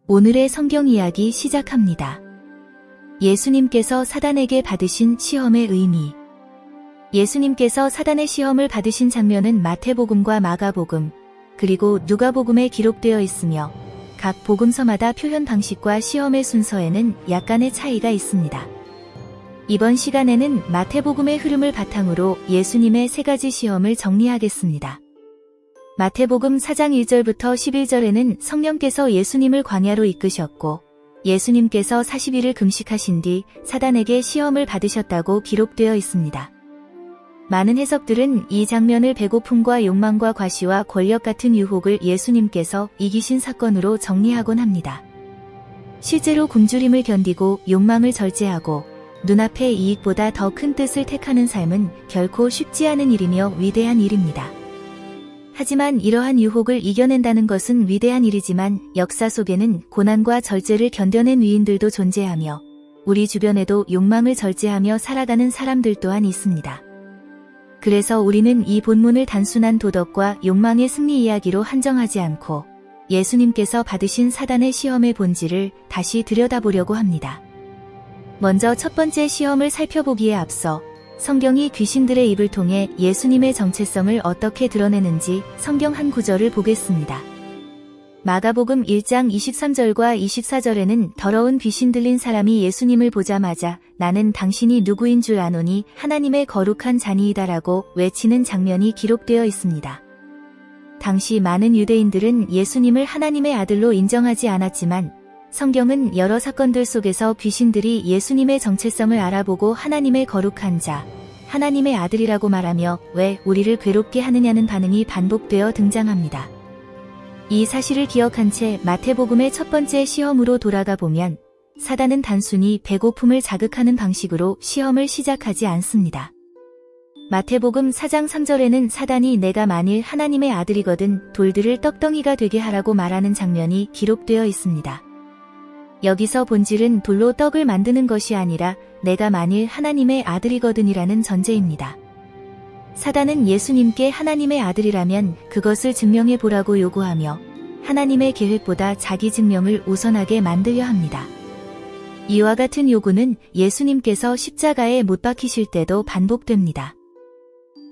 오늘의 성경 이야기 시작합니다. 예수님께서 사단에게 받으신 시험의 의미. 예수님께서 사단의 시험을 받으신 장면은 마태복음과 마가복음, 그리고 누가복음에 기록되어 있으며 각 복음서마다 표현 방식과 시험의 순서에는 약간의 차이가 있습니다. 이번 시간에는 마태복음의 흐름을 바탕으로 예수님의 세 가지 시험을 정리하겠습니다. 마태복음 4장 1절부터 11절에는 성령께서 예수님을 광야로 이끄셨고 예수님께서 40일을 금식하신 뒤 사단에게 시험을 받으셨다고 기록되어 있습니다. 많은 해석들은 이 장면을 배고픔과 욕망과 과시와 권력 같은 유혹을 예수님께서 이기신 사건으로 정리하곤 합니다. 실제로 굶주림을 견디고 욕망을 절제하고 눈앞의 이익보다 더 큰 뜻을 택하는 삶은 결코 쉽지 않은 일이며 위대한 일입니다. 하지만 이러한 유혹을 이겨낸다는 것은 위대한 일이지만 역사 속에는 고난과 절제를 견뎌낸 위인들도 존재하며 우리 주변에도 욕망을 절제하며 살아가는 사람들 또한 있습니다. 그래서 우리는 이 본문을 단순한 도덕과 욕망의 승리 이야기로 한정하지 않고 예수님께서 받으신 사단의 시험의 본질을 다시 들여다보려고 합니다. 먼저 첫 번째 시험을 살펴보기에 앞서 성경이 귀신들의 입을 통해 예수님의 정체성을 어떻게 드러내는지 성경 한 구절을 보겠습니다. 마가복음 1장 23절과 24절에는 더러운 귀신 들린 사람이 예수님을 보자마자 나는 당신이 누구인 줄 아노니 하나님의 거룩한 자니이다라고 외치는 장면이 기록되어 있습니다. 당시 많은 유대인들은 예수님을 하나님의 아들로 인정하지 않았지만 성경은 여러 사건들 속에서 귀신들이 예수님의 정체성을 알아보고 하나님의 거룩한 자, 하나님의 아들이라고 말하며 왜 우리를 괴롭게 하느냐는 반응이 반복되어 등장합니다. 이 사실을 기억한 채 마태복음의 첫 번째 시험으로 돌아가 보면 사단은 단순히 배고픔을 자극하는 방식으로 시험을 시작하지 않습니다. 마태복음 4장 3절에는 사단이 내가 만일 하나님의 아들이거든 돌들을 떡덩이가 되게 하라고 말하는 장면이 기록되어 있습니다. 여기서 본질은 돌로 떡을 만드는 것이 아니라 내가 만일 하나님의 아들이거든이라는 전제입니다. 사단은 예수님께 하나님의 아들이라면 그것을 증명해 보라고 요구하며 하나님의 계획보다 자기 증명을 우선하게 만들려 합니다. 이와 같은 요구는 예수님께서 십자가에 못 박히실 때도 반복됩니다.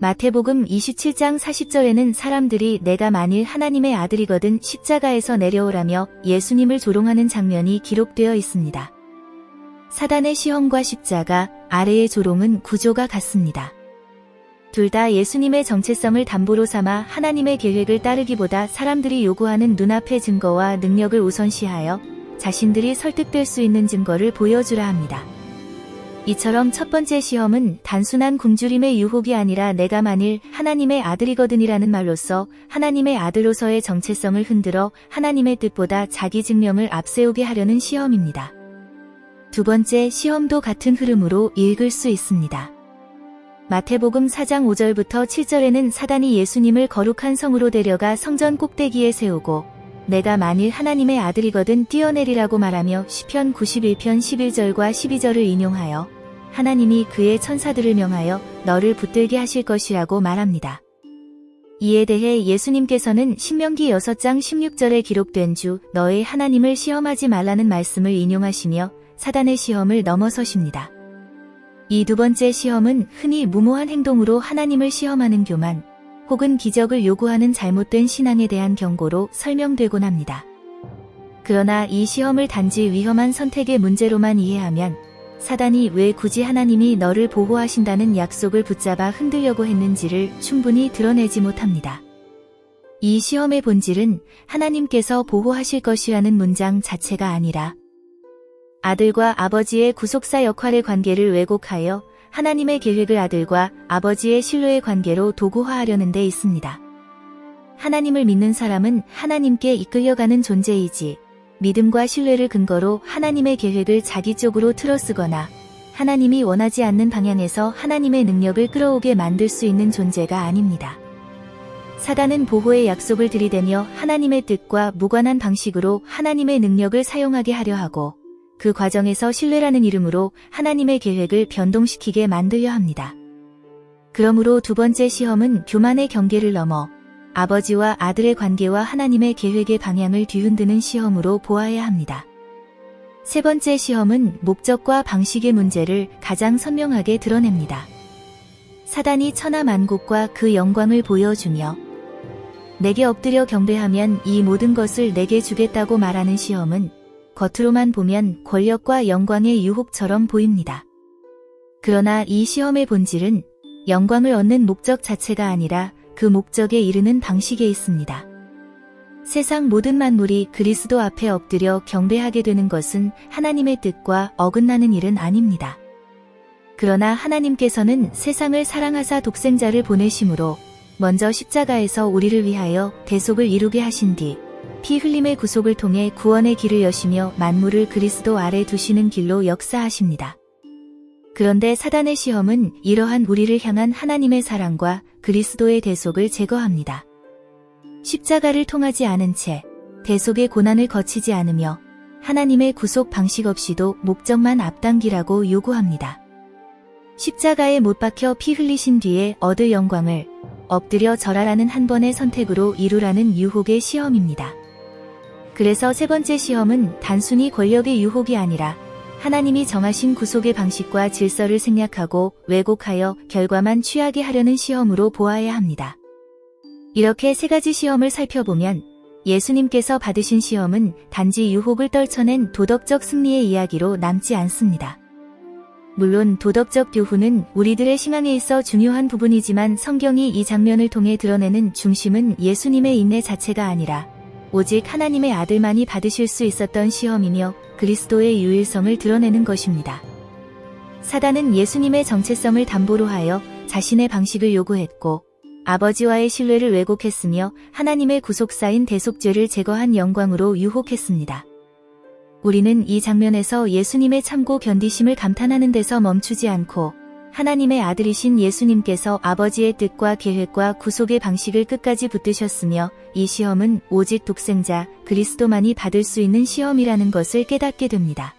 마태복음 27장 40절에는 사람들이 내가 만일 하나님의 아들이거든 십자가에서 내려오라며 예수님을 조롱하는 장면이 기록되어 있습니다. 사단의 시험과 십자가, 아래의 조롱은 구조가 같습니다. 둘 다 예수님의 정체성을 담보로 삼아 하나님의 계획을 따르기보다 사람들이 요구하는 눈앞의 증거와 능력을 우선시하여 자신들이 설득될 수 있는 증거를 보여주라 합니다. 이처럼 첫 번째 시험은 단순한 굶주림의 유혹이 아니라 내가 만일 하나님의 아들이거든이라는 말로써 하나님의 아들로서의 정체성을 흔들어 하나님의 뜻보다 자기 증명을 앞세우게 하려는 시험입니다. 두 번째 시험도 같은 흐름으로 읽을 수 있습니다. 마태복음 4장 5절부터 7절에는 사단이 예수님을 거룩한 성으로 데려가 성전 꼭대기에 세우고 내가 만일 하나님의 아들이거든 뛰어내리라고 말하며 시편 91편 11절과 12절을 인용하여 하나님이 그의 천사들을 명하여 너를 붙들게 하실 것이라고 말합니다. 이에 대해 예수님께서는 신명기 6장 16절에 기록된 주 너의 하나님을 시험하지 말라는 말씀을 인용하시며 사단의 시험을 넘어서십니다. 이 두 번째 시험은 흔히 무모한 행동으로 하나님을 시험하는 교만, 혹은 기적을 요구하는 잘못된 신앙에 대한 경고로 설명되곤 합니다. 그러나 이 시험을 단지 위험한 선택의 문제로만 이해하면 사단이 왜 굳이 하나님이 너를 보호하신다는 약속을 붙잡아 흔들려고 했는지를 충분히 드러내지 못합니다. 이 시험의 본질은 하나님께서 보호하실 것이라는 문장 자체가 아니라 아들과 아버지의 구속사 역할의 관계를 왜곡하여 하나님의 계획을 아들과 아버지의 신뢰의 관계로 도구화하려는 데 있습니다. 하나님을 믿는 사람은 하나님께 이끌려가는 존재이지 믿음과 신뢰를 근거로 하나님의 계획을 자기 쪽으로 틀어쓰거나 하나님이 원하지 않는 방향에서 하나님의 능력을 끌어오게 만들 수 있는 존재가 아닙니다. 사단은 보호의 약속을 들이대며 하나님의 뜻과 무관한 방식으로 하나님의 능력을 사용하게 하려 하고 그 과정에서 신뢰라는 이름으로 하나님의 계획을 변동시키게 만들려 합니다. 그러므로 두 번째 시험은 교만의 경계를 넘어 아버지와 아들의 관계와 하나님의 계획의 방향을 뒤흔드는 시험으로 보아야 합니다. 세 번째 시험은 목적과 방식의 문제를 가장 선명하게 드러냅니다. 사단이 천하만국과 그 영광을 보여주며 내게 엎드려 경배하면 이 모든 것을 내게 주겠다고 말하는 시험은 겉으로만 보면 권력과 영광의 유혹처럼 보입니다. 그러나 이 시험의 본질은 영광을 얻는 목적 자체가 아니라 그 목적에 이르는 방식에 있습니다. 세상 모든 만물이 그리스도 앞에 엎드려 경배하게 되는 것은 하나님의 뜻과 어긋나는 일은 아닙니다. 그러나 하나님께서는 세상을 사랑하사 독생자를 보내심으로 먼저 십자가에서 우리를 위하여 대속을 이루게 하신 뒤 피 흘림의 구속을 통해 구원의 길을 여시며 만물을 그리스도 아래 두시는 길로 역사하십니다. 그런데 사단의 시험은 이러한 우리를 향한 하나님의 사랑과 그리스도의 대속을 제거합니다. 십자가를 통하지 않은 채 대속의 고난을 거치지 않으며 하나님의 구속 방식 없이도 목적만 앞당기라고 요구합니다. 십자가에 못 박혀 피 흘리신 뒤에 얻을 영광을 엎드려 절하라는 한 번의 선택으로 이루라는 유혹의 시험입니다. 그래서 세 번째 시험은 단순히 권력의 유혹이 아니라 하나님이 정하신 구속의 방식과 질서를 생략하고 왜곡하여 결과만 취하게 하려는 시험으로 보아야 합니다. 이렇게 세 가지 시험을 살펴보면 예수님께서 받으신 시험은 단지 유혹을 떨쳐낸 도덕적 승리의 이야기로 남지 않습니다. 물론 도덕적 교훈은 우리들의 신앙에 있어 중요한 부분이지만 성경이 이 장면을 통해 드러내는 중심은 예수님의 인내 자체가 아니라 오직 하나님의 아들만이 받으실 수 있었던 시험이며 그리스도의 유일성을 드러내는 것입니다. 사단은 예수님의 정체성을 담보로 하여 자신의 방식을 요구했고 아버지와의 신뢰를 왜곡했으며 하나님의 구속사인 대속죄를 제거한 영광으로 유혹했습니다. 우리는 이 장면에서 예수님의 참고 견디심을 감탄하는 데서 멈추지 않고 하나님의 아들이신 예수님께서 아버지의 뜻과 계획과 구속의 방식을 끝까지 붙드셨으며 이 시험은 오직 독생자 그리스도만이 받을 수 있는 시험이라는 것을 깨닫게 됩니다.